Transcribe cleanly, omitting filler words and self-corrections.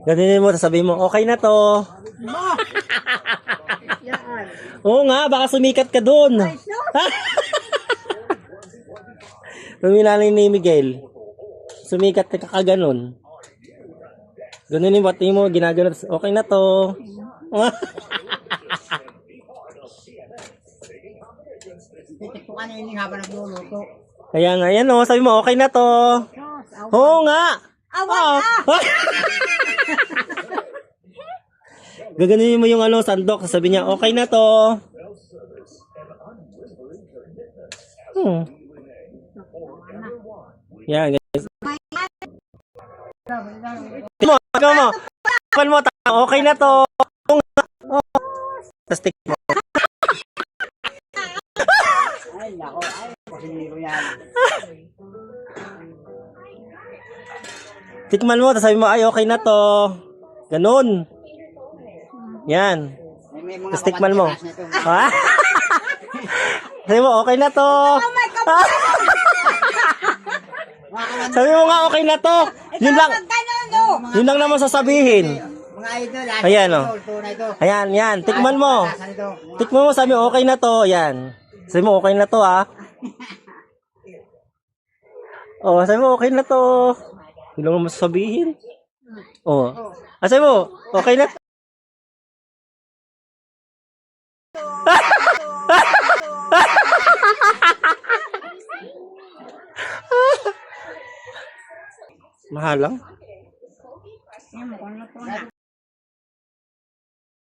Ganun mo, sasabihin mo, okay na to. Oo nga, baka sumikat ka dun. Lumilalim ni Miguel. Sumikat ka kaganon. Ganun yung bati mo, ginagano. Okay na to. Titikpukan na yun habang nagluluto. Kaya nga, yan o. Sabi mo, okay na to. Oo nga. Awan na! Gaganunin mo yung sandok. Sabi niya, okay na to. Yan, guys. Mo, Kapal mo, okay na to. Tapos tik mo. Ay, nako. Ay, pasiniro yan. Tikman mo, tapos sabi mo, ay, okay na to. Ganun. Yan. May mga Tapos tikman mo. kapantiras nito. Ha? Sabi mo, okay na to. Sabi mo nga, okay na to. Yun lang naman sasabihin. Mga idol, Ayan, oh. tunay to. Ayan, yan. Tikman mo. Patasan ito. Tikman mo, sabi mo, okay na to. Yan. Sabi mo, okay na to, ha? Oh, sabi mo, okay na to. Yun lang naman sasabihin. Oh. Sabi mo, okay na. Mahal lang. Yan, mukhang luto na.